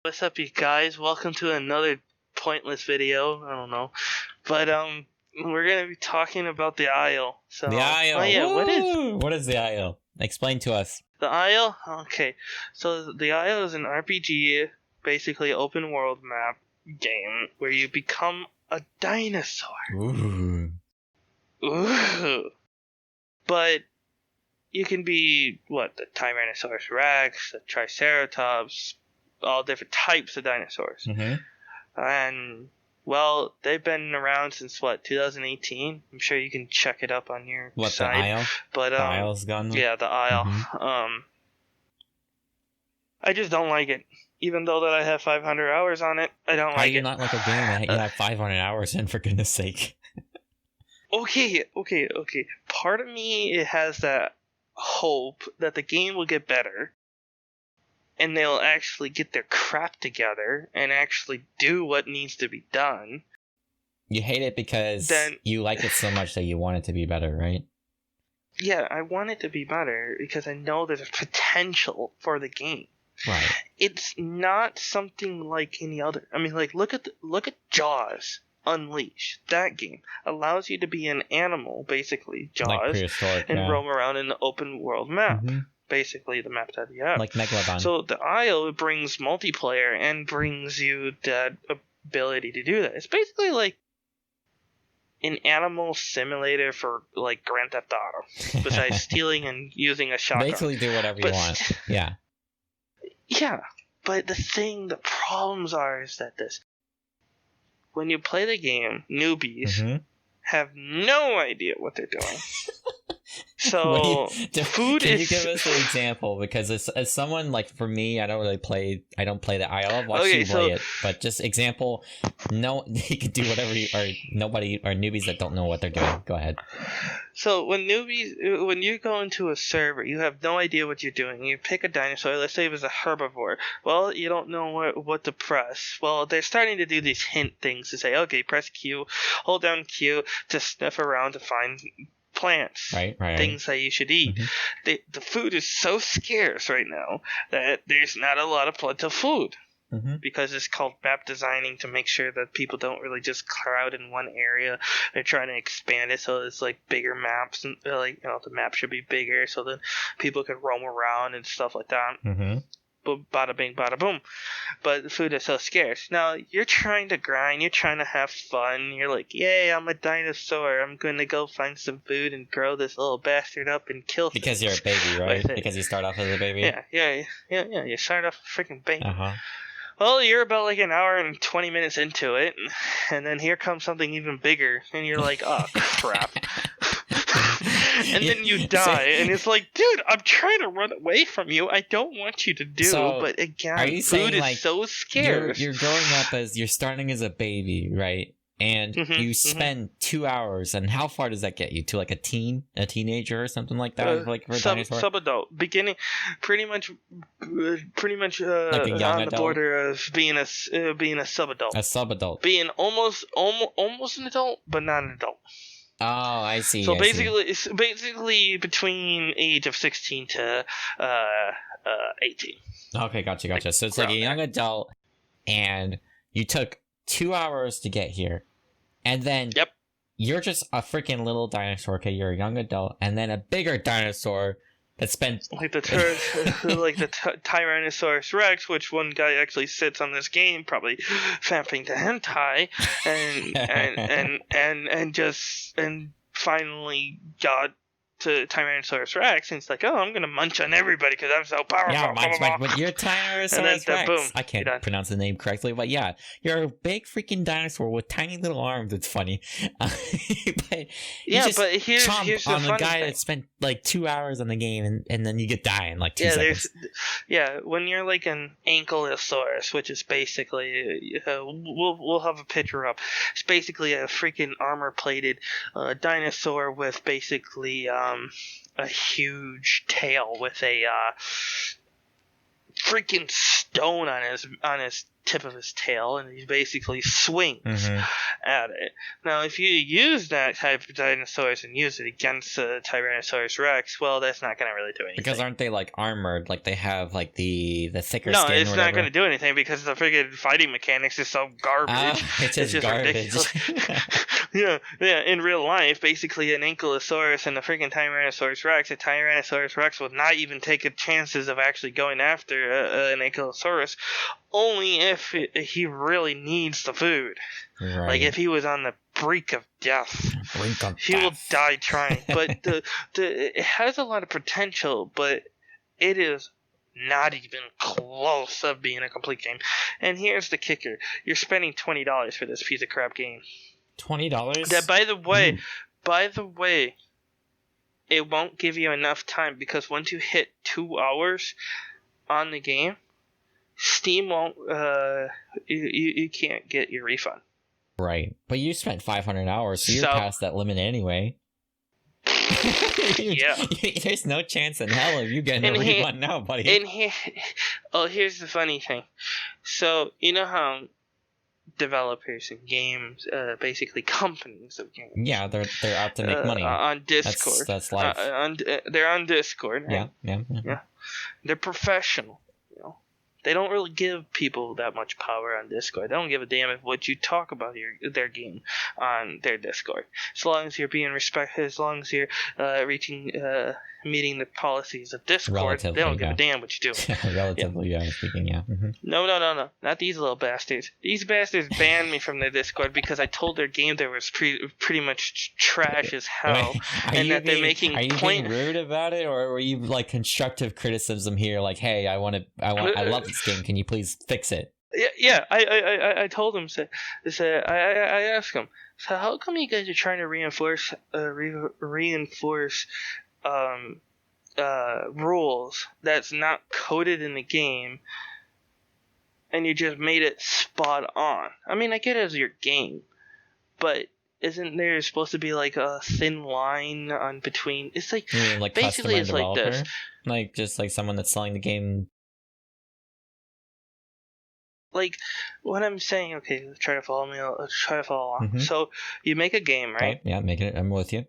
What's up, you guys? Welcome to another pointless video. I don't know, but we're gonna be talking about the Isle. So the Isle. Oh yeah, what is the Isle? Explain to us. The Isle? Okay, so the Isle is an RPG, basically open world map game where you become a dinosaur. Ooh. But you can be the Tyrannosaurus Rex, the Triceratops, all different types of dinosaurs. Mm-hmm. And, well, they've been around since, 2018? I'm sure you can check it up on your site. The Isle? But, the Isle's gone? Yeah, the Isle. Mm-hmm. I just don't like it. Even though that I have 500 hours on it, I don't like it. How do you not like a game that you have 500 hours in, for goodness sake? Okay. Part of me, it has that hope that the game will get better. And they'll actually get their crap together and actually do what needs to be done. You hate it because you like it so much that you want it to be better, right? Yeah, I want it to be better because I know there's a potential for the game. Right. It's not something like any other. I mean, look at Jaws Unleashed. That game allows you to be an animal, basically Jaws, and roam around in the open world map. Mm-hmm. Basically the map that you have. Like Megalodon. So the Isle brings multiplayer and brings you that ability to do that. It's basically like an animal simulator for Grand Theft Auto. Besides stealing and using a shotgun. Basically do whatever you want. Yeah. Yeah. But the problems are is that when you play the game, newbies have no idea what they're doing. So food can is. You give us an example? Because as someone for me, I don't play the Isle. I've watched you play it, but just example. No, you can do whatever nobody or newbies that don't know what they're doing. Go ahead. So when you go into a server, you have no idea what you're doing. You pick a dinosaur. Let's say it was a herbivore. Well, you don't know what to press. Well, they're starting to do these hint things to say, okay, press Q, hold down Q to sniff around to find plants, right. Things that you should eat. The food is so scarce right now that there's not a lot of plentiful food. Because it's called map designing to make sure that people don't really just crowd in one area. They're trying to expand it so it's bigger maps and the map should be bigger so that people can roam around and stuff like that. Bada bing, bada boom. But the food is so scarce. Now, you're trying to grind, you're trying to have fun. You're like, yay, I'm a dinosaur. I'm going to go find some food and grow this little bastard up and kill things. Because you're a baby, right? Because you start off as a baby? Yeah. You start off a freaking baby. Well, you're about an hour and 20 minutes into it, and then here comes something even bigger, and you're like, oh, crap. And then you die, and it's like, dude, I'm trying to run away from you. I don't want you to but again, food is so scarce. You're growing up you're starting as a baby, right? And you spend 2 hours, and how far does that get you? To a teenager or something like that? For a dinosaur? Sub-adult. Beginning, pretty much a young on adult? the border of being a sub-adult. A sub-adult. Being almost an adult, but not an adult. Oh, I see. So it's basically between age of 16 to 18. Okay, gotcha. So it's a young adult, and you took 2 hours to get here, and then you're just a freaking little dinosaur. Okay, you're a young adult, and then a bigger dinosaur that spent the Tyrannosaurus Rex, which one guy actually sits on this game, probably famping to hentai, and finally got to Tyrannosaurus Rex, and it's like, oh, I'm gonna munch on everybody because I'm so powerful. Yeah, but you're Tyrannosaurus Rex. Boom, I can't pronounce the name correctly, but yeah, you're a big freaking dinosaur with tiny little arms. It's funny. But here's on the guy thing. that spent 2 hours on the game, and then you get die in 2 seconds. When you're an Ankylosaurus, which is basically we'll have a picture up. It's basically a freaking armor-plated dinosaur with basically a huge tail with a freaking stone on his tip of his tail, and he basically swings at it. Now, if you use that type of dinosaurs and use it against a Tyrannosaurus Rex, well, that's not going to really do anything. Because aren't they like armored? Like they have like the thicker no, skin. No, it's or not going to do anything because the freaking fighting mechanics is so garbage. It's just garbage. yeah. In real life, basically an Ankylosaurus and a freaking Tyrannosaurus Rex, a Tyrannosaurus Rex would not even take a chances of actually going after an Ankylosaurus, only if he really needs the food. Right. Like if he was on the brink of death, he will die trying. But it has a lot of potential, but it is not even close of being a complete game. And here's the kicker: you're spending $20 for this piece of crap game. $20? That, by the way, it won't give you enough time, because once you hit 2 hours on the game, Steam won't. You can't get your refund. Right, but you spent 500 hours, so you're past that limit anyway. Yeah. There's no chance in hell of you getting a refund now, buddy. Here's the funny thing. So, you know how developers and games, basically companies of games. Yeah, they're out to make money. On Discord. That's life. They're on Discord. Right? Yeah. They're professional. They don't really give people that much power on Discord. They don't give a damn if what you talk about their game on their Discord. As long as you're being respected, as long as you're meeting the policies of Discord, they don't give a damn what you do. Relatively, speaking, yeah. Mm-hmm. No. Not these little bastards. These bastards banned me from their Discord because I told their game there was pretty much trash as hell. Are you being rude about it, or were you like constructive criticism here? Like, hey, I love this game. Can you please fix it? Yeah. I told him. I asked him. So how come you guys are trying to reinforce rules that's not coded in the game, and you just made it spot on? I mean, I get it as your game, but isn't there supposed to be like a thin line on between? It's like, basically it's like this. Like just like someone that's selling the game. Like, what I'm saying, okay, let's try to follow me. Let's try to follow along. Mm-hmm. So, you make a game, right? Okay, yeah, making it. I'm with you.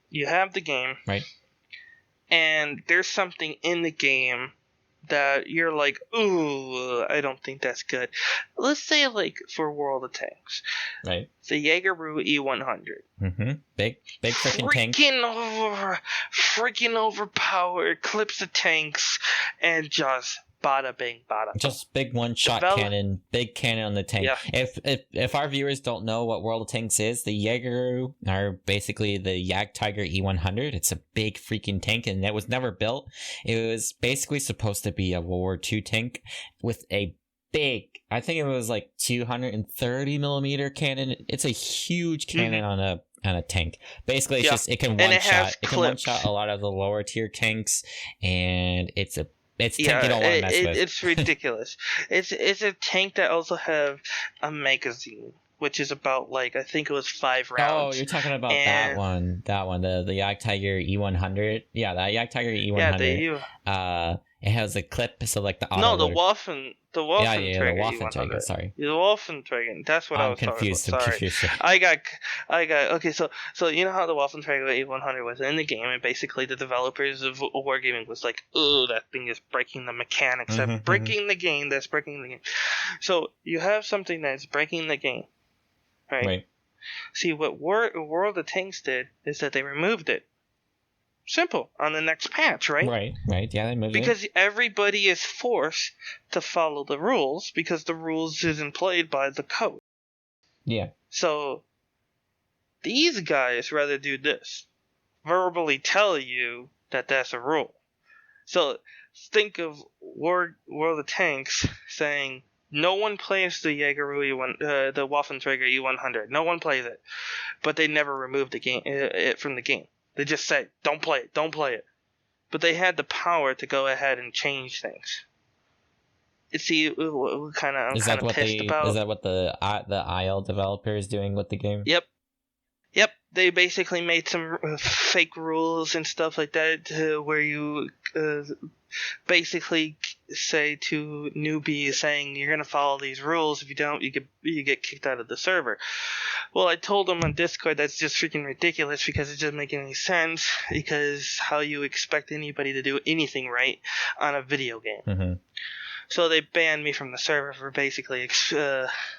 You have the game. Right. And there's something in the game that you're like, ooh, I don't think that's good. Let's say, like, for World of Tanks. Right. The Jaeger E100. Mm-hmm. Big freaking tank. Freaking overpowered, clips of tanks, and just bada bing, bada. Just big one-shot cannon, big cannon on the tank. Yeah. If our viewers don't know what World of Tanks is, the Jaeger are basically the Jagdtiger E100. It's a big freaking tank, and it was never built. It was basically supposed to be a World War II tank with a big, I think it was like 230 millimeter cannon. It's a huge cannon on a tank. Basically, it's just it can one-shot a lot of the lower tier tanks, and it's a tank you don't want to mess with. It's ridiculous. It's a tank that also have a magazine, which is about, like, I think it was 5 rounds. Oh, you're talking about that one, the Jagdtiger E100. Yeah, that Jagdtiger E100. Yeah, it has a clip, so like the the Waffen Träger E100. Sorry, the Waffen Träger. That's what I was confused. Talking about. Sorry, confused. I got. Okay, so you know how the Waffen Träger E100 was in the game, and basically the developers of Wargaming was like, "Oh, that thing is breaking the mechanics. That's breaking the game. That's breaking the game." So you have something that's breaking the game, right? See, what World of Tanks did is that they removed it. Simple. On the next patch, right? Right. Yeah, they moved it. Because everybody is forced to follow the rules, because the rules isn't played by the code. Yeah. So, these guys rather do this. Verbally tell you that that's a rule. So, think of World of Tanks saying, no one plays the Jaeger the Waffenträger E100. No one plays it. But they never removed it from the game. They just say, don't play it. But they had the power to go ahead and change things. See, I'm kind of pissed about. Is that what the IL developer is doing with the game? Yep. They basically made some fake rules and stuff like that where you basically say to newbies saying you're gonna follow these rules. If you don't, you get kicked out of the server. Well, I told them on Discord that's just freaking ridiculous because it doesn't make any sense. Because how you expect anybody to do anything right on a video game? Mm-hmm. So they banned me from the server for basically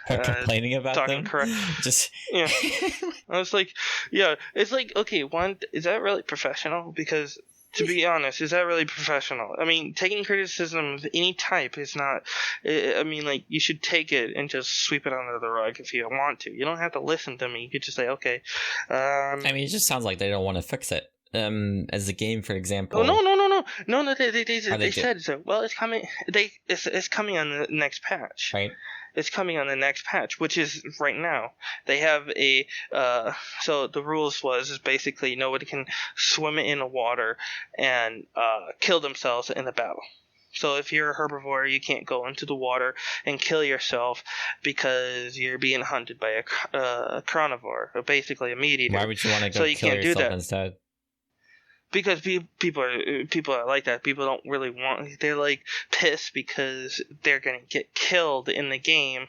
complaining about talking them. Correct. Just yeah. I was like, yeah, it's like, okay, one, is that really professional? Because to be honest, is that really professional? I mean, taking criticism of any type is not. I mean, like, you should take it and just sweep it under the rug if you want to. You don't have to listen to me. You could just say, okay. I mean, it just sounds like they don't want to fix it. As a game, for example. Oh, no. They said so. Well, it's coming. It's coming on the next patch. Right. It's coming on the next patch, which is right now. They have a so the rules is basically nobody can swim in the water and kill themselves in the battle. So if you're a herbivore, you can't go into the water and kill yourself because you're being hunted by a carnivore, or basically a meat eater. Why would you want to go kill yourself instead? Because people are like that. People don't really want. They're like pissed because they're gonna get killed in the game.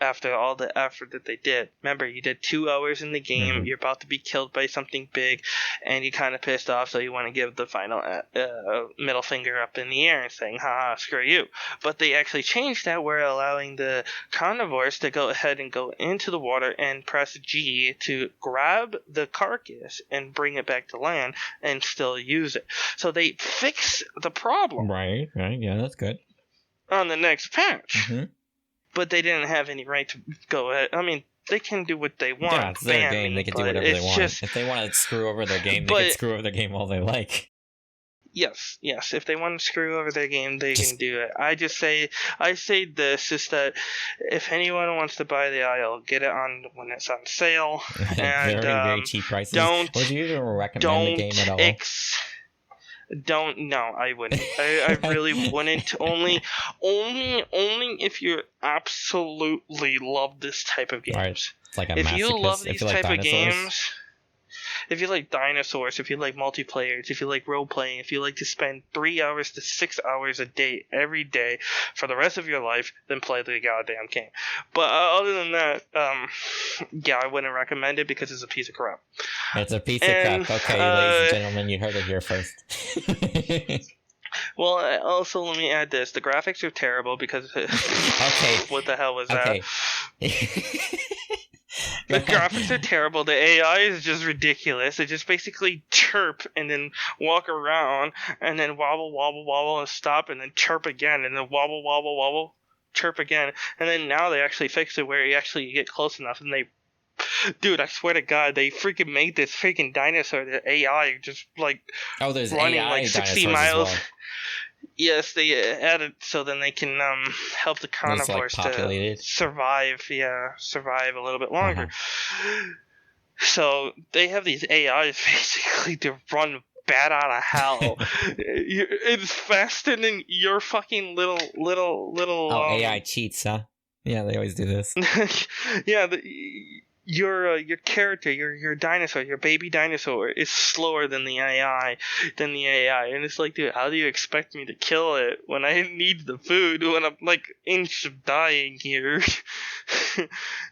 After all the effort that they did. Remember, you did 2 hours in the game. Mm-hmm. You're about to be killed by something big, and you're kind of pissed off. So you want to give the final middle finger up in the air and saying, "Ha, screw you." But they actually changed that. We're allowing the carnivores to go ahead and go into the water and press G to grab the carcass and bring it back to land and still use it. So they fix the problem. Right. Yeah, that's good. On the next patch. Mm-hmm. But they didn't have any right to go ahead. I mean, they can do what they want. Yeah, it's their game. They can do whatever they want. If they want to screw over their game, they can screw over their game all they like. Yes. If they want to screw over their game, they can do it. I say this is that if anyone wants to buy the IL, get it on when it's on sale. And very cheap prices. Would you even recommend the game at all? I wouldn't. I really wouldn't. Only if you absolutely love this type of games. Right. It's like if you love these type of games, if you like dinosaurs, if you like multiplayers, if you like role playing, if you like to spend 3 hours to 6 hours a day every day for the rest of your life, then play the goddamn game. But other than that, I wouldn't recommend it because it's a piece of crap. It's a piece of crap. Okay, ladies and gentlemen, you heard it here first. Well, also let me add this: the graphics are terrible because. Okay. What the hell was that? The graphics are terrible. The AI is just ridiculous. They just basically chirp and then walk around and then wobble and stop and then chirp again and then wobble, chirp again. And then now they actually fixed it where you get close enough and they... Dude, I swear to God, they freaking made this freaking dinosaur, the AI, just like there's running AI like 60 miles. Well. Yes, they added so then they can help the carnivores to survive a little bit longer. Uh-huh. So they have these AIs basically to run bat out of hell. It's faster than your fucking little. AI cheats, huh? Yeah, they always do this. Yeah, your character, your dinosaur, your baby dinosaur is slower than the AI, and it's like, dude, how do you expect me to kill it when I need the food when I'm like inch of dying here?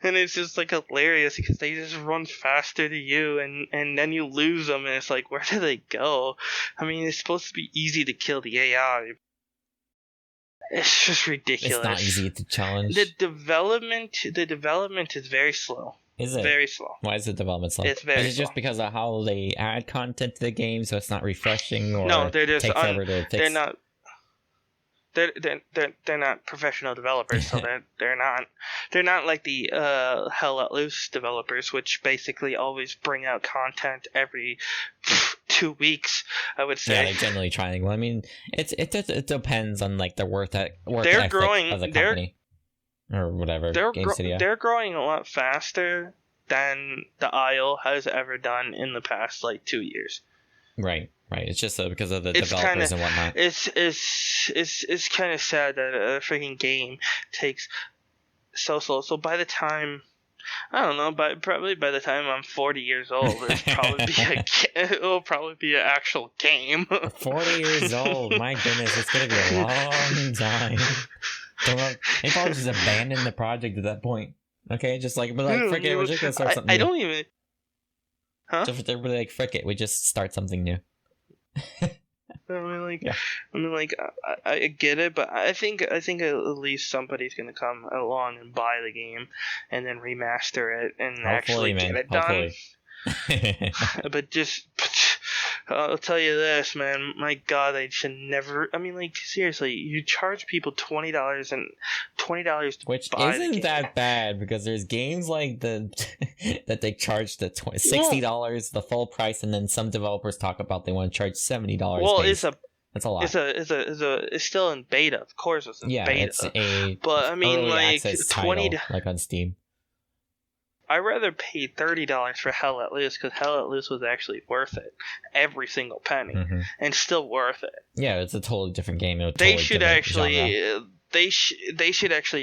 And it's just like hilarious because they just run faster to you, and then you lose them, and it's like, where do they go? I mean, it's supposed to be easy to kill the AI. It's just ridiculous. It's not easy to challenge. The development is very slow. Is it? Very slow. Why is the development slow? It's very slow. Is it just because of how they add content to the game, so it's not refreshing, or no? They're just take forever to fix? They're not. They're not professional developers, so they're not like the Hell Let Loose developers, which basically always bring out content every 2 weeks. I would say. Yeah, they're generally trying. Well, I mean, it depends on like the work ethic of the company. Or whatever. They're growing a lot faster than the Isle has ever done in the past 2 years. Right. It's just because of the developers and whatnot. It's kind of sad that a freaking game takes so slow. So by the time I don't know, but probably by the time I'm 40 years old, it'll probably be an actual game. 40 years old, my goodness, it's gonna be a long time. They probably just abandon the project at that point. Okay, just like, but like, frick it, we're just gonna start something new. I don't even. Huh? So they're really like, frick it, we just start something new. I get it, but I think at least somebody's gonna come along and buy the game, and then remaster it and actually get it done. But I'll tell you this, man. My God, they should never. I mean, like, seriously, you charge people $20 and $20 which isn't that bad, because there's games like that they charge the $60 the full price, and then some developers talk about they want to charge $70. Well, that's a lot. It's still in beta, of course. It's in beta. It's a but I mean, like title, like on Steam. I'd rather pay $30 for Hell Let Loose, because Hell Let Loose was actually worth it, every single penny, and still worth it. Yeah, it's a totally different game. They should actually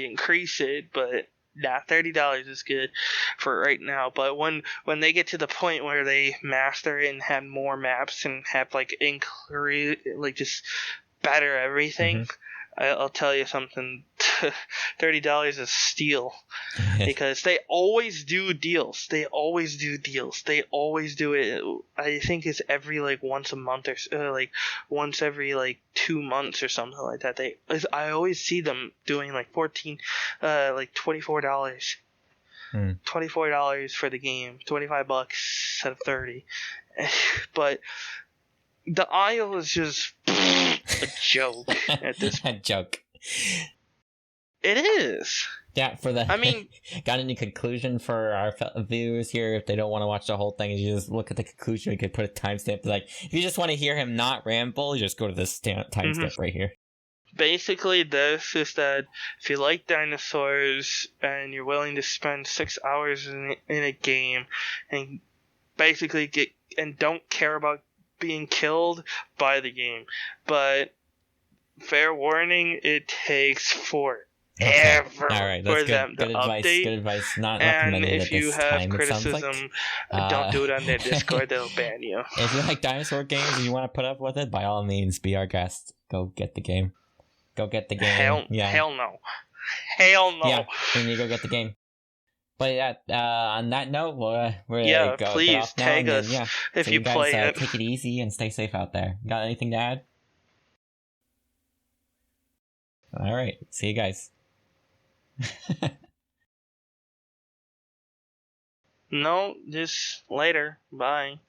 increase it, but $30 is good for right now. But when they get to the point where they master it and have more maps and have like just better everything. I'll tell you something, $30 is steal, because they always do deals. They always do it. I think it's every like once a month or like once every like 2 months or something like that. I always see them doing like $24. $24 for the game, $25 instead of $30. But the aisle is just a joke at this point. A joke. It is. Yeah, I mean, got any conclusion for our viewers here? If they don't want to watch the whole thing, you just look at the conclusion. We could put a timestamp. Like, if you just want to hear him not ramble, you just go to this timestamp right here. Basically, this is that if you like dinosaurs and you're willing to spend 6 hours in a game and basically don't care about being killed, buy the game. But fair warning, it takes forever for them to update. Good advice. Not and if you have criticism, don't do it on their Discord. They'll ban you. If you like dinosaur games and you want to put up with it, by all means, be our guest. Go get the game. Hell no. Yeah, you need to go get the game. But on that note, we're please tag us if you play it. Take it easy and stay safe out there. Got anything to add? All right, see you guys. No, just later. Bye.